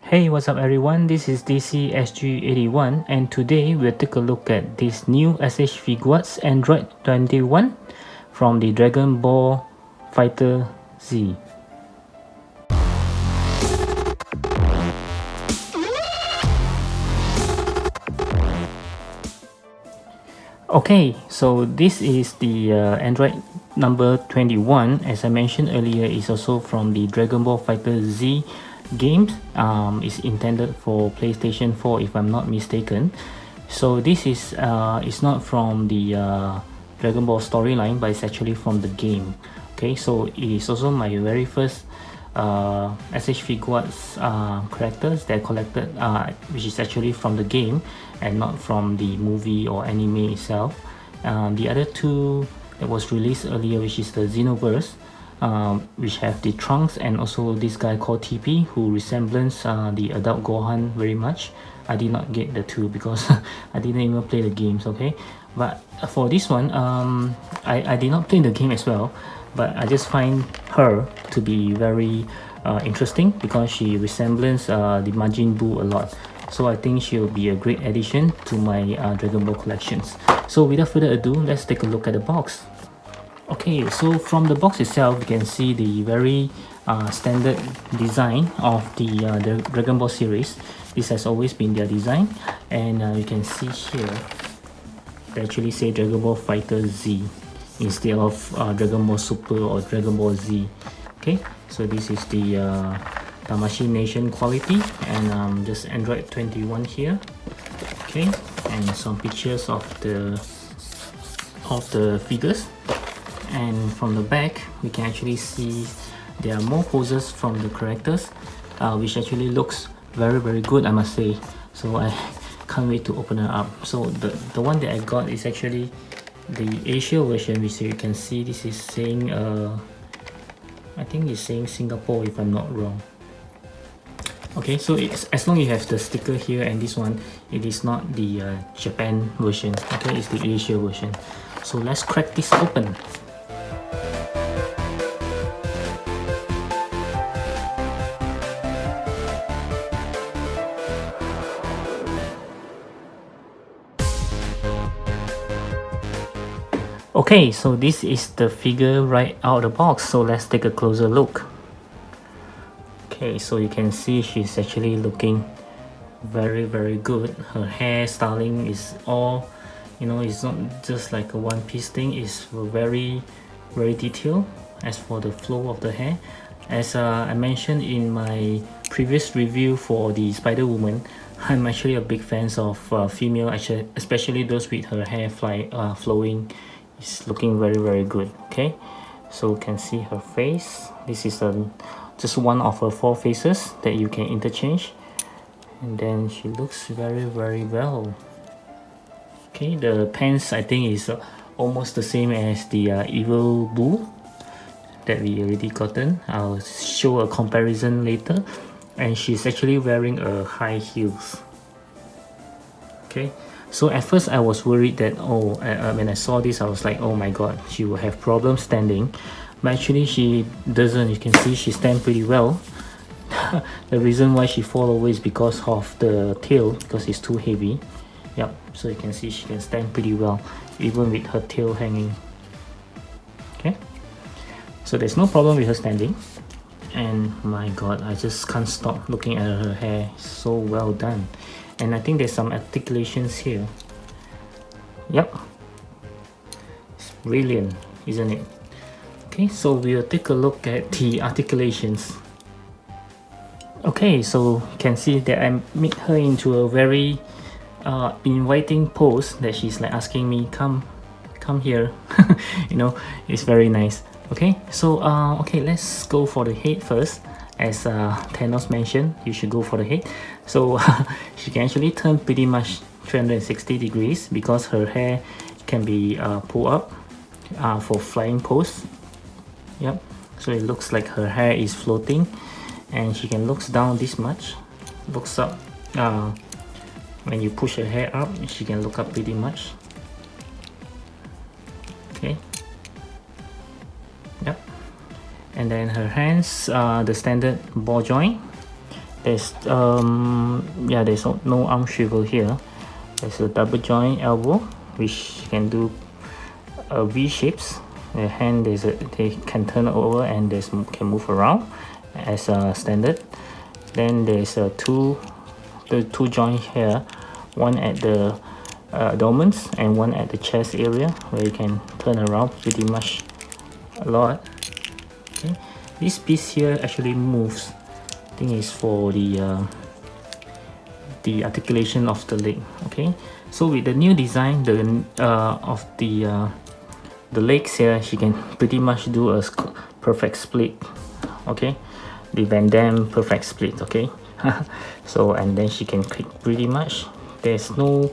Hey, what's up everyone, this is DCSG 81 and today we'll take a look at this new SH Figuarts Android 21 from the Dragon Ball Fighter Z. Okay, so this is the Android number 21. As I mentioned earlier, it's also from the Dragon Ball Fighter Z games. It's intended for PlayStation 4 if I'm not mistaken. So this is it's not from the Dragon Ball storyline, but it's actually from the game. Okay, so it is also my very first SH Figuarts characters that I collected, which is actually from the game and not from the movie or anime itself. The other two that was released earlier, which is the Xenoverse, which have the Trunks and also this guy called TP who resembles the adult Gohan very much. I did not get the two because I didn't even play the games, okay? But for this one, I did not play the game as well, but I just find her to be very interesting because she resembles the Majin Buu a lot. So I think she'll be a great addition to my Dragon Ball collections. So without further ado, let's take a look at the box. Okay, so from the box itself, you can see the very standard design of the Dragon Ball series. This has always been their design, and you can see here they actually say Dragon Ball Fighter Z instead of Dragon Ball Super or Dragon Ball Z. Okay, so this is the Tamashii Nation quality, and just Android 21 here. Okay, and some pictures of the figures. And from the back, we can actually see there are more poses from the characters, which actually looks very good, I must say. So I can't wait to open it up. So the one that I got is actually the Asia version, which you can see this is saying I think it's saying Singapore if I'm not wrong. Okay, so it's, as long as you have the sticker here, and this one, it is not the Japan version. Okay, it's the Asia version. So let's crack this open. Okay, so this is the figure right out of the box, so let's take a closer look. Okay, so you can see she's actually looking very good. Her hair styling is all, you know, it's not just like a one-piece thing, it's very detailed as for the flow of the hair. As I mentioned in my previous review for the Spider-Woman, I'm actually a big fan of female, especially those with her hair flowing. It's looking very good. Okay, so you can see her face. This is just one of her 4 faces that you can interchange, and then she looks very well. Okay, the pants I think is almost the same as the Evil Boo that we already gotten. I'll show a comparison later, and she's actually wearing a high heels. Okay, so at first I was worried that when I saw this I was like, oh my god, she will have problems standing, but actually she doesn't. You can see she stands pretty well. The reason why she fall away is because of the tail, because it's too heavy. Yep, so you can see she can stand pretty well even with her tail hanging. Okay, so there's no problem with her standing, and my god, I just can't stop looking at her hair. So well done. And I think there's some articulations here. Yep, it's brilliant, isn't it? Okay, so we'll take a look at the articulations. Okay, so you can see that I made her into a very inviting pose, that she's like asking me, come here. You know, it's very nice. Okay, so okay, let's go for the head first. As Thanos mentioned, you should go for the head. So she can actually turn pretty much 360 degrees because her hair can be pulled up for flying pose. Yep, so it looks like her hair is floating, and she can look down this much, looks up. When you push her hair up, she can look up pretty much. Okay. Yep. And then her hands, the standard ball joint, There's yeah, there's no arm swivel here. There's a double joint elbow which can do V shapes. The hand they can turn over and can move around as a standard. Then there's the two joints here, one at the abdomens and one at the chest area where you can turn around pretty much a lot. Okay, this piece here actually moves. I think it's for the articulation of the leg. Okay, so with the new design, of the legs here, she can pretty much do a perfect split. Okay, the Van Damme perfect split. Okay, so and then she can kick pretty much. There's no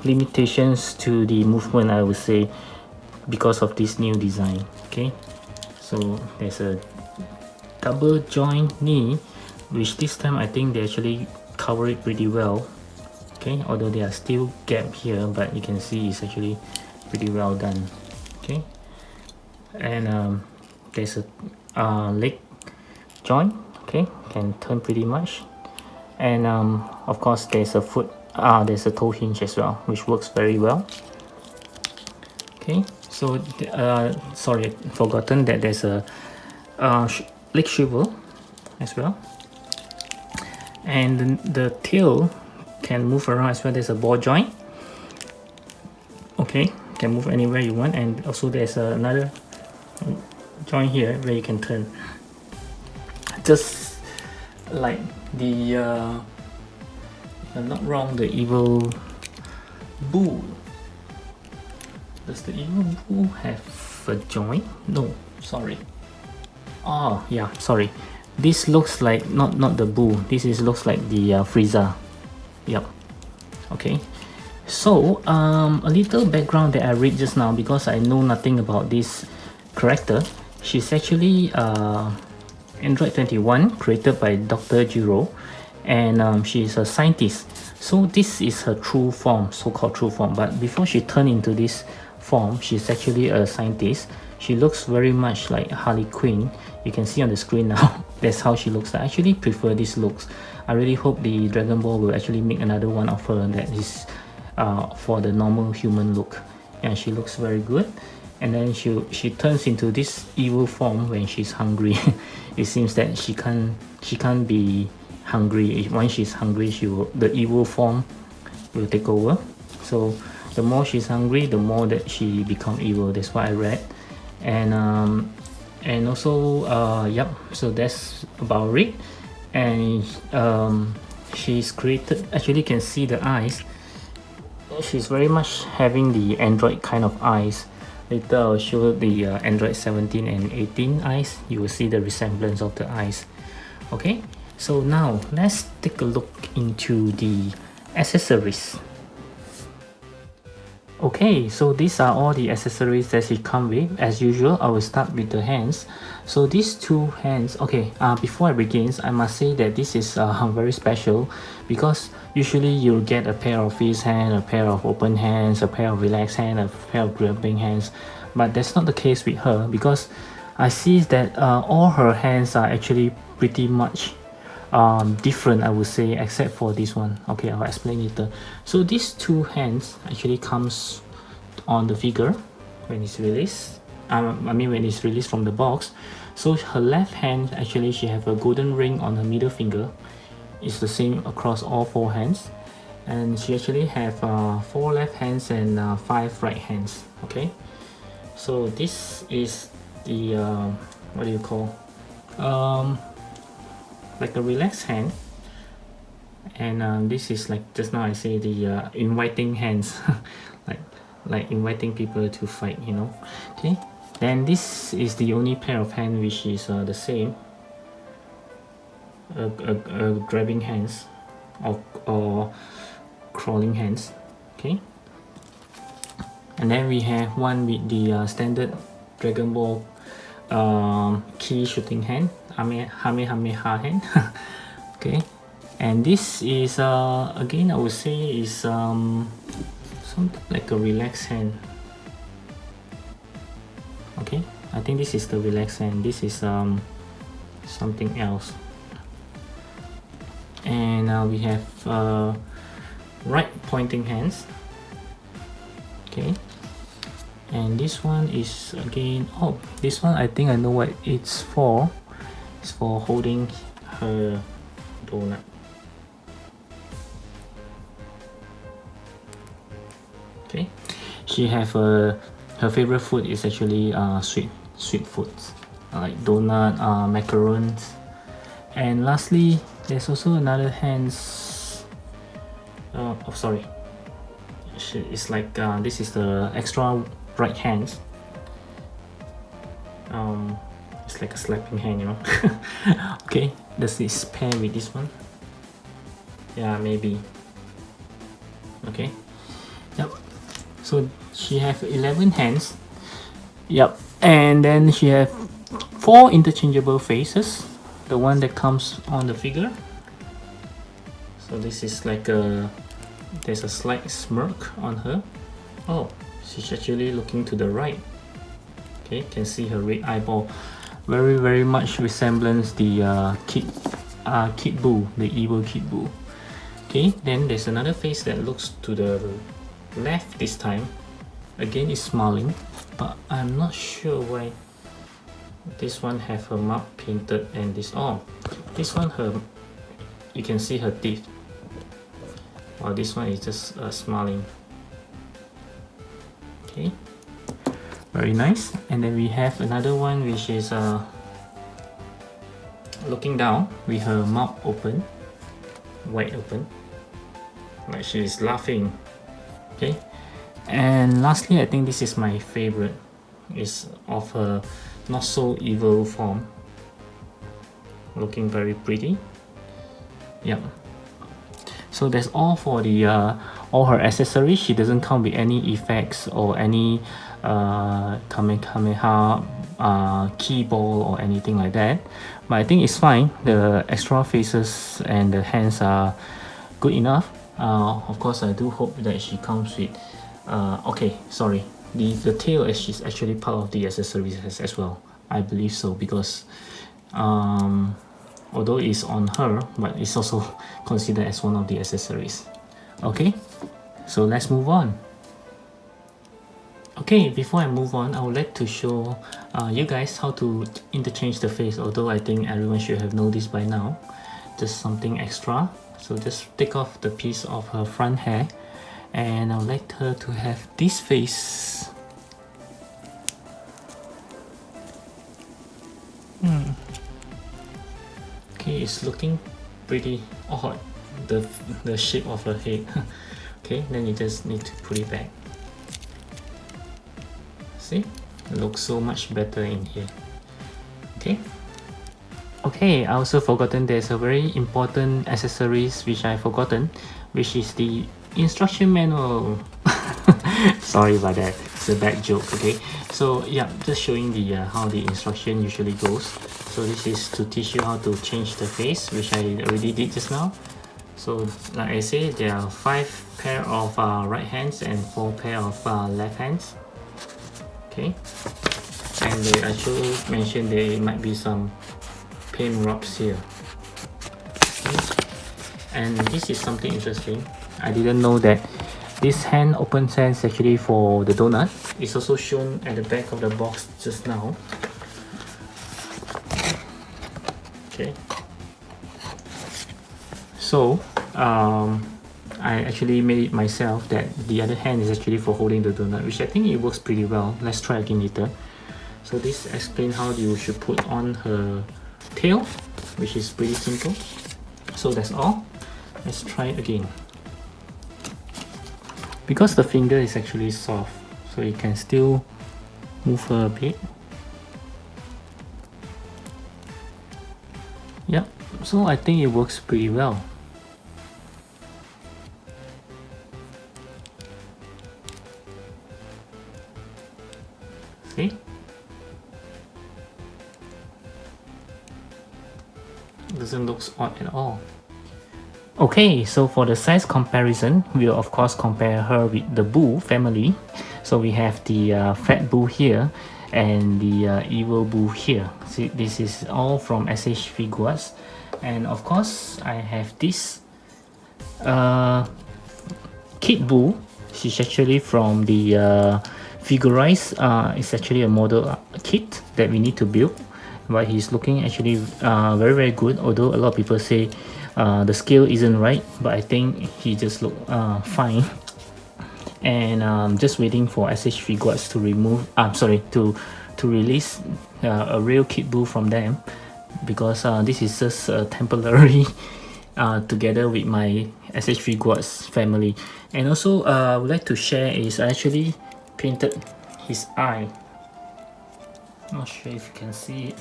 limitations to the movement, I would say, because of this new design. Okay, so there's a double joint knee, which this time I think they actually cover it pretty well. Okay, although there are still gap here, but you can see it's actually pretty well done. Okay, and there's a leg joint. Okay, can turn pretty much, and of course there's a there's a toe hinge as well, which works very well. Okay, so sorry, forgotten that there's a leg swivel as well, and the tail can move around as well. There's a ball joint. Okay, can move anywhere you want, and also there's another joint here where you can turn, just like the if I'm not wrong, the evil bull. Does the evil bull have a joint? No, sorry. Oh yeah, sorry. This looks like not the bull. Looks like the Frieza. Yep. Okay. So a little background that I read just now, because I know nothing about this character. She's actually Android 21, created by Dr. Jiro, and she's a scientist. So this is her true form, so-called true form. But before she turned into this form, she's actually a scientist. She looks very much like Harley Quinn. You can see on the screen now. That's how she looks. I actually prefer these looks. I really hope the Dragon Ball will actually make another one of her that is for the normal human look. And she looks very good. And then she turns into this evil form when she's hungry. It seems that she can't be hungry. Once she's hungry, the evil form will take over. So the more she's hungry, the more that she become evil. That's what I read. And also yep, so that's about it. And she's created, actually you can see the eyes. She's very much having the Android kind of eyes. Later I'll show the Android 17 and 18 eyes. You will see the resemblance of the eyes. Okay, so now let's take a look into the accessories. Okay, so these are all the accessories that it comes with. As usual, I will start with the hands. So these two hands, okay, before I begin, I must say that this is very special, because usually you'll get a pair of fist hand, a pair of open hands, a pair of relaxed hand, a pair of grabbing hands. But that's not the case with her, because I see that all her hands are actually pretty much different, I would say, except for this one. Okay, I'll explain later. So these two hands actually comes on the figure when it's released. When it's released from the box. So her left hand, actually she have a golden ring on her middle finger. It's the same across all four hands, and she actually have 4 left hands and 5 right hands. Okay, so this is the what do you call, like a relaxed hand, and this is like just now I say the inviting hands, like inviting people to fight, you know. Okay, then this is the only pair of hands which is the same, grabbing hands or crawling hands. Okay, and then we have one with the standard Dragon Ball key shooting hand, Kamehameha hand. Okay, and this is again I would say is something like a relaxed hand. Okay, I think this is the relaxed hand. This is something else. And we have right pointing hands. Okay, and this one is again, oh, this one I think I know what it's for. It's for holding her donut. Okay, she have her favorite food is actually sweet foods like donut, macarons, and lastly there's also another hands. Oh, sorry. It's like this is the extra right hands. It's like a slapping hand, you know. Okay, does this pair with this one? Yeah, maybe. Okay. Yep. So she have 11 hands. Yep. And then she have 4 interchangeable faces. The one that comes on the figure. So this is like there's a slight smirk on her. Oh, she's actually looking to the right. Okay, can see her red eyeball. Very much resembles the Kid Buu, the evil Kid Buu. Okay, then there's another face that looks to the left this time. Again, is smiling, but I'm not sure why this one have her mouth painted and this this one you can see her teeth. While this one is just smiling. Okay, very nice. And then we have another one which is looking down with her mouth open, wide open, like she is laughing. Okay, and lastly, I think this is my favorite, is of her not so evil form, looking very pretty. Yep. So that's all for the all her accessories. She doesn't come with any effects or any Kamehameha key ball or anything like that, but I think it's fine. The extra faces and the hands are good enough. Of course, I do hope that she comes with okay, sorry, the tail is actually part of the accessories as well. I believe so, because although it's on her, but it's also considered as one of the accessories. Okay, so let's move on. Okay, before I move on, I would like to show you guys how to interchange the face, although I think everyone should have noticed by now. Just something extra. So just take off the piece of her front hair, and I would like her to have this face. Okay, it's looking pretty odd, the shape of her head. Okay, then you just need to put it back. See, it looks so much better in here. Okay. Okay, I also forgotten there's a very important accessories which I forgotten, which is the instruction manual. Sorry about that, it's a bad joke. Okay, so yeah, just showing the how the instruction usually goes. So this is to teach you how to change the face, which I already did just now. So like I say, there are 5 pair of right hands and 4 pair of left hands. Okay, and they actually mentioned there might be some paint rubs here. Okay. And this is something interesting. I didn't know that this hand open hand is actually for the donut. It's also shown at the back of the box just now. Okay, so I actually made it myself that the other hand is actually for holding the donut, which I think it works pretty well. Let's try again later. So this explains how you should put on her tail, which is pretty simple. So that's all. Let's try it again. Because the finger is actually soft, so you can still move her a bit. Yep, so I think it works pretty well. See? Doesn't look odd at all. Okay, so for the size comparison, we'll of course compare her with the Buu family. So we have the fat Buu here and the evil Buu here. See, this is all from SH Figuarts. And of course I have this Kid Buu. She's actually from the Figuarts. It's actually a model kit that we need to build, but he's looking actually very good, although a lot of people say the scale isn't right, but I think he just look fine. And just waiting for SH Figuarts to remove to release a real Kid Buu from them, because this is just temporary together with my SH Figuarts family. And also I would like to share is I actually painted his eye. Not sure if you can see it.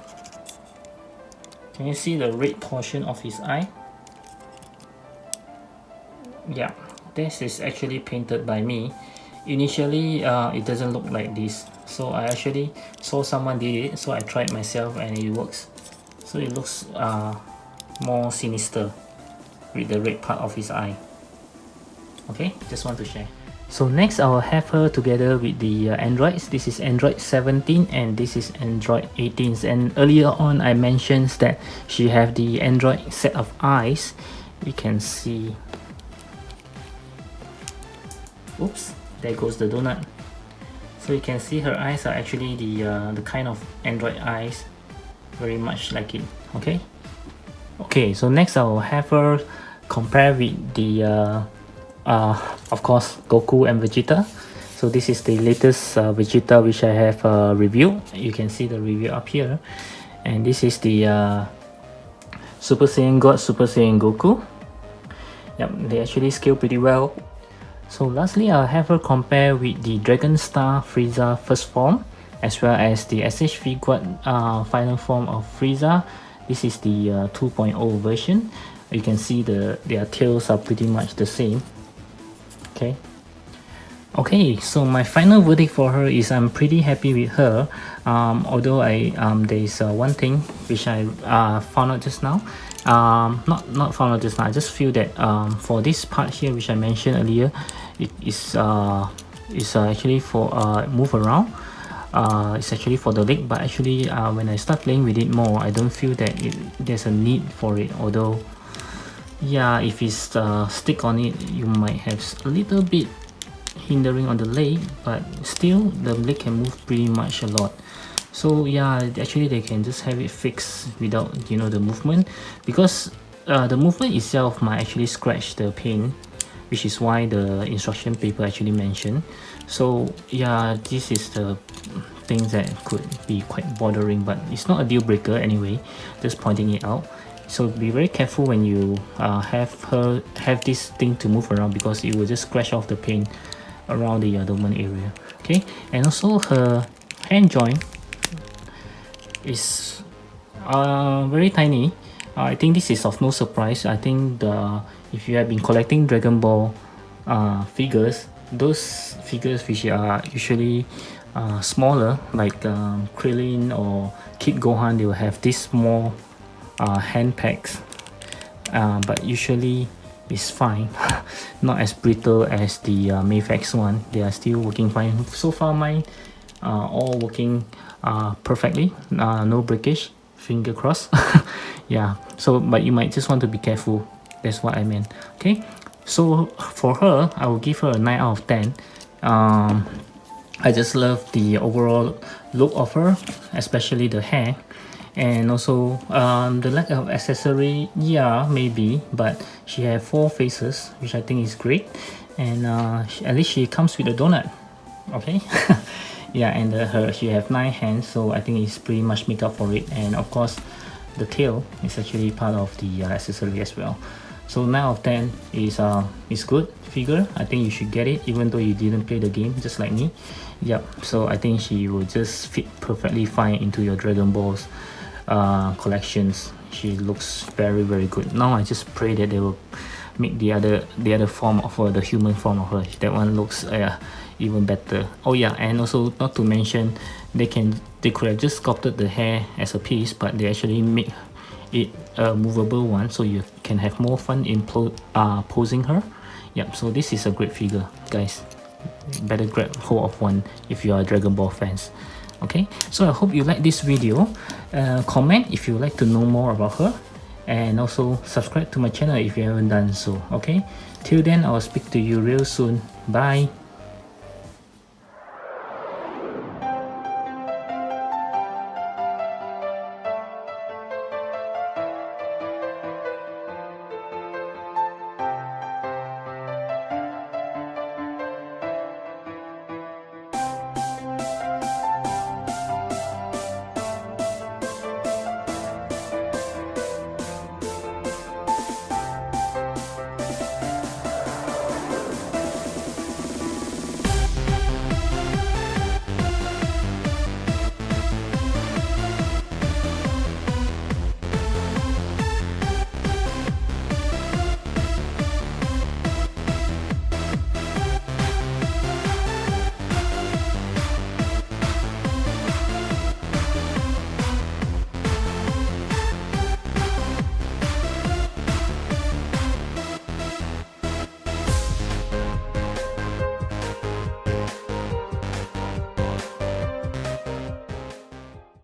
Can you see the red portion of his eye? Yeah, this is actually painted by me. Initially it doesn't look like this, so I actually saw someone did it, so I tried myself and it works. So it looks more sinister with the red part of his eye. Okay, just want to share. So next I will have her together with the Androids. This is Android 17 and this is Android 18. And earlier on I mentioned that she have the Android set of eyes. We can see. Oops, there goes the donut. So you can see her eyes are actually the kind of Android eyes, very much like it. Okay, so next I will have her compare with the of course Goku and Vegeta. So this is the latest Vegeta which I have reviewed. You can see the review up here, and this is the Super Saiyan God, Super Saiyan Goku. Yep, they actually scale pretty well. So lastly, I'll have her compare with the Dragon Star Frieza first form, as well as the SH Figuarts final form of Frieza. This is the 2.0 version. You can see their tails are pretty much the same. Okay, so my final verdict for her is I'm pretty happy with her. Although there is one thing which I found out just now. Not found out just now. I just feel that for this part here, which I mentioned earlier, it is actually for move around. It's actually for the leg, but actually when I start playing with it more, I don't feel that there's a need for it. Although, yeah, if it's stick on it, you might have a little bit hindering on the leg, but still the leg can move pretty much a lot. So yeah, actually they can just have it fixed without the movement, because the movement itself might actually scratch the paint, which is why the instruction paper actually mentioned. So yeah, this is the things that could be quite bothering, but it's not a deal breaker anyway, just pointing it out. So be very careful when you have this thing to move around, because it will just scratch off the paint around the abdomen area. Okay, and also her hand joint is very tiny. I think this is of no surprise. I think if you have been collecting Dragon Ball figures, those figures which are usually smaller, like Krillin or Kid Gohan, they will have this small hand packs, but usually it's fine. Not as brittle as the Mayfax one. They are still working fine. So far mine all working perfectly, no breakage, finger crossed. Yeah, so but you might just want to be careful, that's what I meant. Okay, so for her I will give her a 9 out of 10. I just love the overall look of her, especially the hair. And also the lack of accessory, yeah, maybe, but she have 4 faces, which I think is great. And at least she comes with a donut. Okay. Yeah, and she have 9 hands, so I think it's pretty much make up for it. And of course the tail is actually part of the accessory as well. So 9 out of 10 is good figure. I think you should get it, even though you didn't play the game, just like me. Yep, so I think she will just fit perfectly fine into your Dragon Balls collections. She looks very good. Now I just pray that they will make the other form of her, the human form of her. That one looks even better. Oh yeah, and also not to mention, they could have just sculpted the hair as a piece, but they actually make it a movable one, so you can have more fun in posing her. Yep, so this is a great figure, guys. Better grab hold of one if you are Dragon Ball fans. Okay, so I hope you like this video. Comment if you would like to know more about her, and also subscribe to my channel if you haven't done so. Okay, till then I'll speak to you real soon. Bye.